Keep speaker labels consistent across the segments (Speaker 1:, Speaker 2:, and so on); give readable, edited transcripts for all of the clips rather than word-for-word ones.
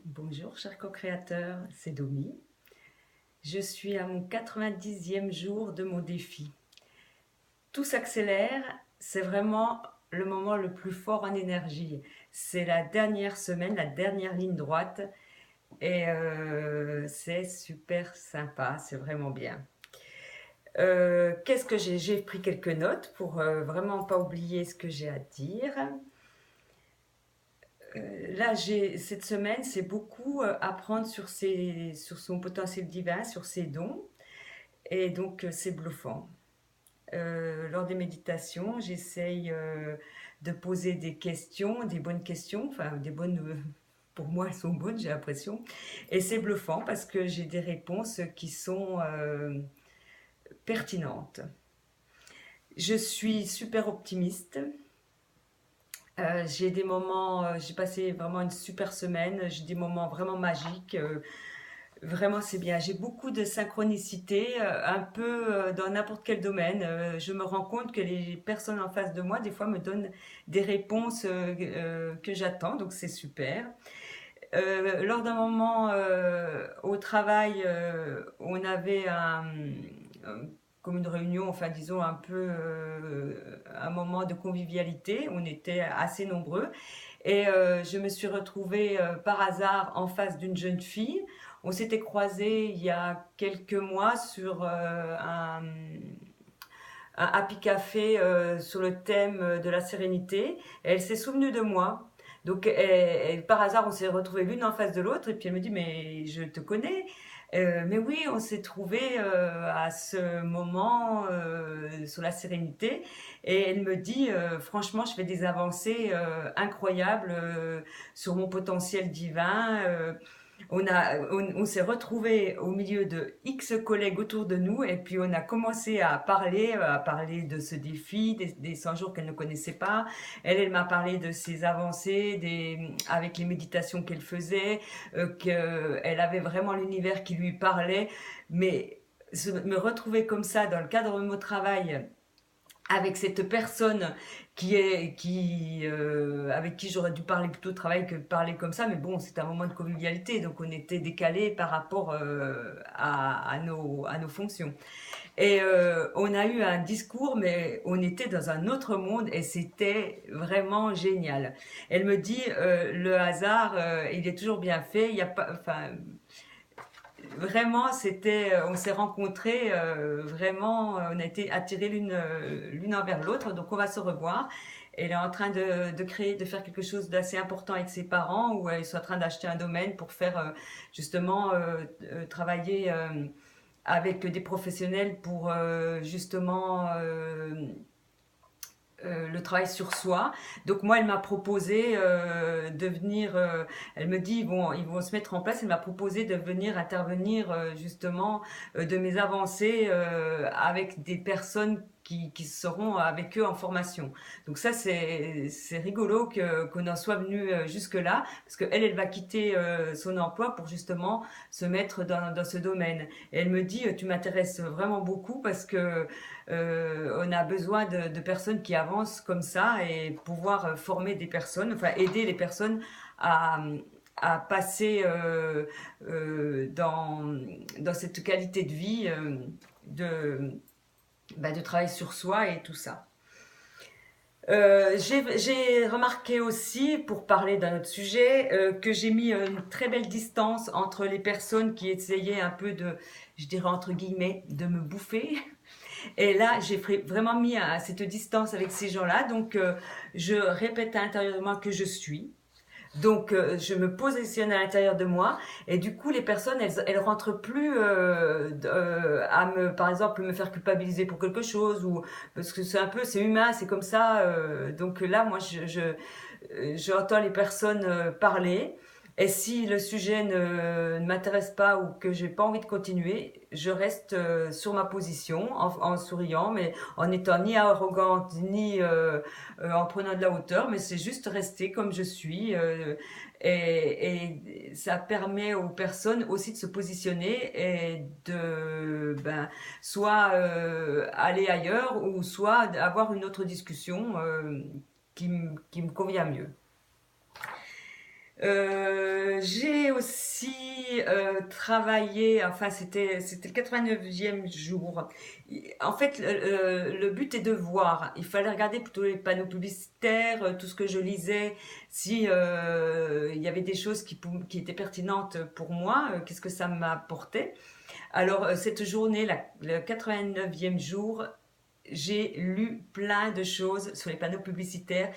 Speaker 1: Bonjour, chers co-créateurs, c'est Domi. Je suis à mon 90e jour de mon défi. Tout s'accélère, c'est vraiment le moment le plus fort en énergie. C'est la dernière semaine, la dernière ligne droite, et c'est super sympa, c'est vraiment bien. Qu'est-ce que j'ai pris quelques notes pour vraiment pas oublier ce que j'ai à dire. Là, cette semaine, c'est beaucoup apprendre sur son potentiel divin, sur ses dons. Et donc, c'est bluffant. Lors des méditations, j'essaye de poser des questions, des bonnes questions, enfin des bonnes, pour moi elles sont bonnes, j'ai l'impression. Et c'est bluffant parce que j'ai des réponses qui sont pertinentes. Je suis super optimiste. J'ai des moments, j'ai passé vraiment une super semaine, j'ai des moments vraiment magiques. Vraiment, c'est bien. J'ai beaucoup de synchronicité, un peu dans n'importe quel domaine. Je me rends compte que les personnes en face de moi, des fois, me donnent des réponses que j'attends, donc c'est super. Lors d'un moment au travail, on avait comme une réunion, enfin disons un peu un moment de convivialité. On était assez nombreux et je me suis retrouvée par hasard en face d'une jeune fille. On s'était croisés il y a quelques mois sur un happy café sur le thème de la sérénité. Et elle s'est souvenue de moi. Donc, par hasard, on s'est retrouvés l'une en face de l'autre. Et puis elle me dit, mais je te connais. Mais oui, on s'est trouvés à ce moment sur la sérénité. Et elle me dit, franchement, je fais des avancées incroyables sur mon potentiel divin. On s'est retrouvés au milieu de X collègues autour de nous et puis on a commencé à parler de ce défi, des 100 jours qu'elle ne connaissait pas. Elle m'a parlé de ses avancées, avec les méditations qu'elle faisait, qu'elle avait vraiment l'univers qui lui parlait. Mais me retrouver comme ça dans le cadre de mon travail avec cette personne avec qui j'aurais dû parler plutôt de travail que parler comme ça, mais bon, c'est un moment de convivialité, donc on était décalés par rapport à nos fonctions. Et on a eu un discours, mais on était dans un autre monde et c'était vraiment génial. Elle me dit, le hasard, il est toujours bien fait. Il y a pas, enfin, vraiment, on s'est rencontrés, vraiment, on a été attirés l'une envers l'autre, donc on va se revoir. Elle est en train de faire quelque chose d'assez important avec ses parents, où ils sont en train d'acheter un domaine pour faire justement travailler avec des professionnels pour justement le travail sur soi. Donc moi, elle m'a proposé de venir, elle me dit, ils vont se mettre en place, elle m'a proposé de venir intervenir justement de mes avancées avec des personnes qui seront avec eux en formation. Donc ça, c'est rigolo qu'on en soit venu jusque-là, parce qu'elle va quitter son emploi pour justement se mettre dans ce domaine. Et elle me dit, tu m'intéresses vraiment beaucoup parce que on a besoin de personnes qui avancent comme ça et pouvoir former des personnes, enfin aider les personnes à, à passer dans cette qualité de vie de, de travail sur soi et tout ça. J'ai remarqué aussi, pour parler d'un autre sujet, que j'ai mis une très belle distance entre les personnes qui essayaient un peu de, je dirais entre guillemets, de me bouffer. Et là, j'ai vraiment mis à cette distance avec ces gens-là. Donc, je répète à l'intérieur de moi que je suis. Donc, je me positionne à l'intérieur de moi. Et du coup, les personnes, elles rentrent plus par exemple, me faire culpabiliser pour quelque chose. Parce que c'est humain, c'est comme ça. Donc là, moi, j'entends les personnes parler. Et si le sujet ne m'intéresse pas ou que j'ai pas envie de continuer, je reste sur ma position en souriant, mais en étant ni arrogante ni en prenant de la hauteur, mais c'est juste rester comme je suis. Et ça permet aux personnes aussi de se positionner et de soit aller ailleurs ou soit avoir une autre discussion qui me convient mieux. J'ai aussi travaillé, enfin c'était le 89e jour. En fait, le but est de voir. Il fallait regarder plutôt les panneaux publicitaires, tout ce que je lisais, si il y avait des choses qui étaient pertinentes pour moi, qu'est-ce que ça m'apportait. Alors cette journée, le 89e jour, j'ai lu plein de choses sur les panneaux publicitaires.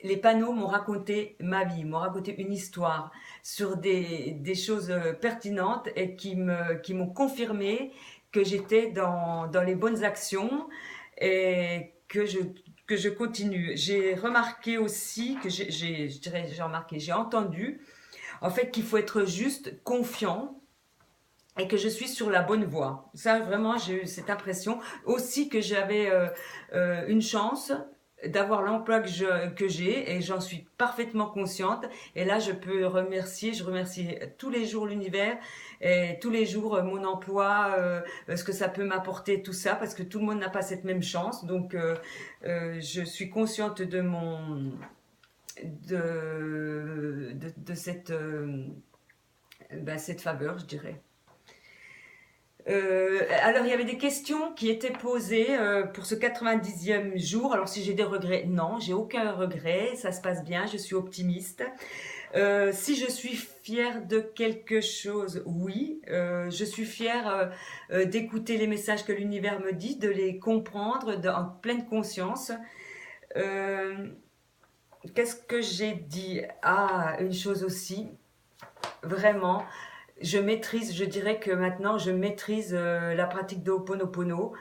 Speaker 1: Les panneaux m'ont raconté ma vie, m'ont raconté une histoire sur des choses pertinentes et qui m'ont confirmé que j'étais dans les bonnes actions et que je continue. J'ai remarqué aussi que je dirais, j'ai remarqué, j'ai entendu en fait qu'il faut être juste confiant et que je suis sur la bonne voie. Ça, vraiment, j'ai eu cette impression. Aussi que j'avais une chance d'avoir l'emploi que j'ai et j'en suis parfaitement consciente. Et là, je remercie tous les jours l'univers et tous les jours mon emploi, ce que ça peut m'apporter, tout ça, parce que tout le monde n'a pas cette même chance. Donc, je suis consciente de cette, cette faveur, je dirais. Alors, il y avait des questions qui étaient posées pour ce 90e jour. Alors, si j'ai des regrets, non, j'ai aucun regret. Ça se passe bien, je suis optimiste. Si je suis fière de quelque chose, oui. Je suis fière d'écouter les messages que l'univers me dit, de les comprendre en pleine conscience. Euh, Qu'est-ce que j'ai dit? Ah, une chose aussi, vraiment. Je dirais que maintenant, je maîtrise la pratique de Ho'oponopono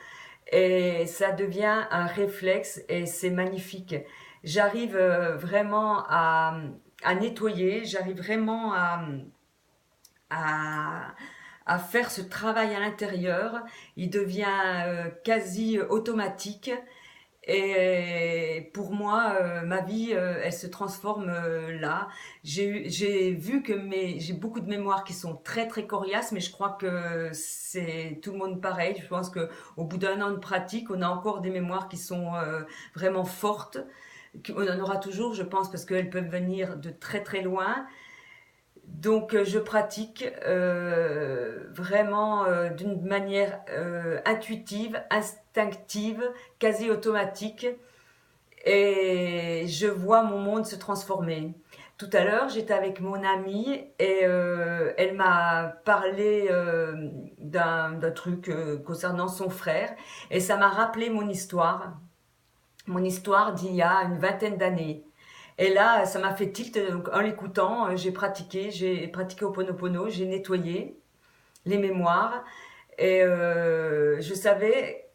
Speaker 1: et ça devient un réflexe et c'est magnifique. J'arrive vraiment à nettoyer, j'arrive vraiment à, à faire ce travail à l'intérieur. Il devient quasi automatique et pour moi, ma vie, elle se transforme là. J'ai vu que j'ai beaucoup de mémoires qui sont très très coriaces, mais je crois que c'est tout le monde pareil. Je pense que au bout d'un an de pratique, on a encore des mémoires qui sont vraiment fortes. On en aura toujours, je pense, parce qu'elles peuvent venir de très très loin. Donc je pratique vraiment d'une manière intuitive, instinctive, quasi automatique et je vois mon monde se transformer. Tout à l'heure, j'étais avec mon amie et elle m'a parlé d'un truc concernant son frère et ça m'a rappelé mon histoire d'il y a une vingtaine d'années. Et là, ça m'a fait tilt. Donc, en l'écoutant, j'ai pratiqué Ho'oponopono, j'ai nettoyé les mémoires. Et je savais,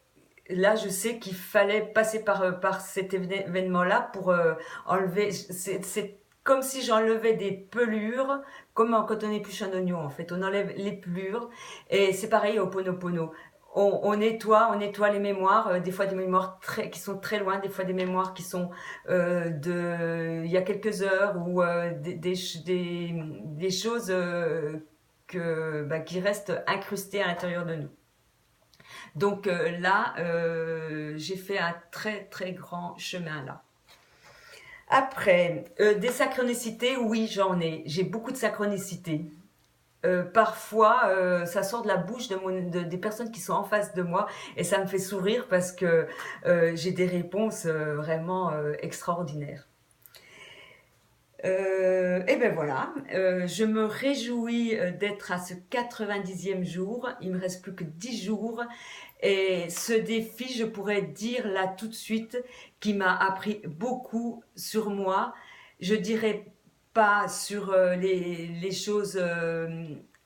Speaker 1: là, je sais qu'il fallait passer par cet événement-là pour enlever. C'est comme si j'enlevais des pelures, comme quand on épluche un oignon, en fait. On enlève les pelures. Et c'est pareil au Ho'oponopono. On nettoie les mémoires, des fois des mémoires qui sont très loin, des fois des mémoires qui sont il y a quelques heures ou des choses qui restent incrustées à l'intérieur de nous. Donc là, j'ai fait un très très grand chemin là. Après, des synchronicités, oui, j'en ai. J'ai beaucoup de synchronicités. Parfois, ça sort de la bouche des personnes qui sont en face de moi et ça me fait sourire parce que j'ai des réponses vraiment extraordinaires. Et ben voilà, je me réjouis d'être à ce 90e jour. Il me reste plus que 10 jours. Et ce défi, je pourrais dire là tout de suite, qui m'a appris beaucoup sur moi. Je dirais pas sur les choses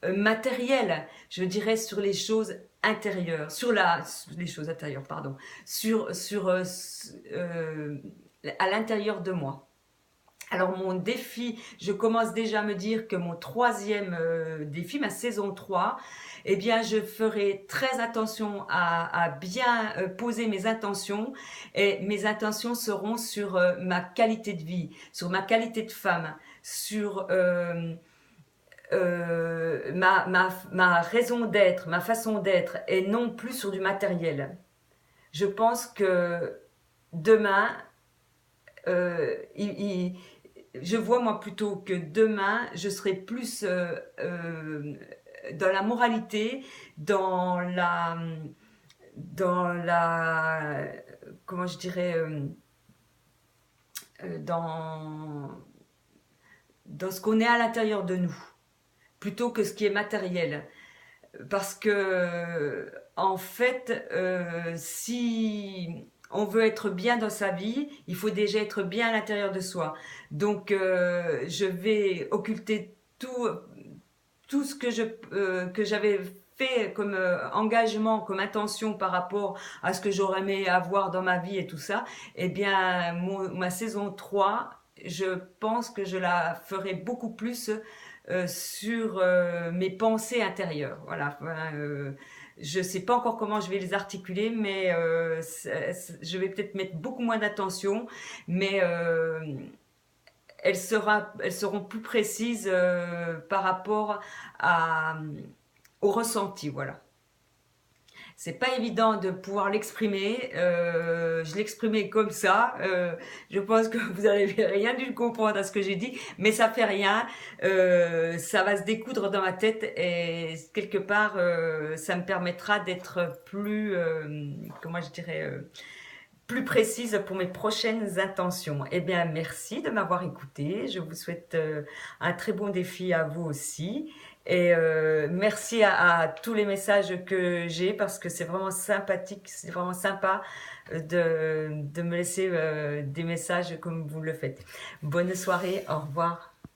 Speaker 1: matérielles, je dirais sur les choses intérieures, les choses intérieures, pardon, à l'intérieur de moi. Alors mon défi, je commence déjà à me dire que mon troisième défi, ma saison 3, eh bien je ferai très attention à bien poser mes intentions et mes intentions seront sur ma qualité de vie, sur ma qualité de femme, sur ma raison d'être, ma façon d'être et non plus sur du matériel. Je pense que demain, euh, il, je vois moi plutôt que demain, je serai plus dans la moralité, dans la, dans la, comment je dirais, dans, dans ce qu'on est à l'intérieur de nous, plutôt que ce qui est matériel. Parce que, en fait, si on veut être bien dans sa vie, il faut déjà être bien à l'intérieur de soi. Donc, je vais occulter tout ce que j'avais fait comme engagement, comme intention par rapport à ce que j'aurais aimé avoir dans ma vie et tout ça. Eh bien, ma saison 3, je pense que je la ferai beaucoup plus sur mes pensées intérieures. Voilà. Enfin, je sais pas encore comment je vais les articuler, mais je vais peut-être mettre beaucoup moins d'attention, mais elles seront plus précises par rapport à, au ressenti. Voilà. C'est pas évident de pouvoir l'exprimer. Je l'exprimais comme ça. Je pense que vous n'avez rien dû comprendre à ce que j'ai dit, mais ça fait rien. Ça va se découdre dans ma tête et quelque part, ça me permettra d'être plus, comment je dirais, plus précise pour mes prochaines intentions. Eh bien, merci de m'avoir écouté. Je vous souhaite un très bon défi à vous aussi. Et merci à tous les messages que j'ai parce que c'est vraiment sympathique, c'est vraiment sympa de me laisser des messages comme vous le faites. Bonne soirée, au revoir.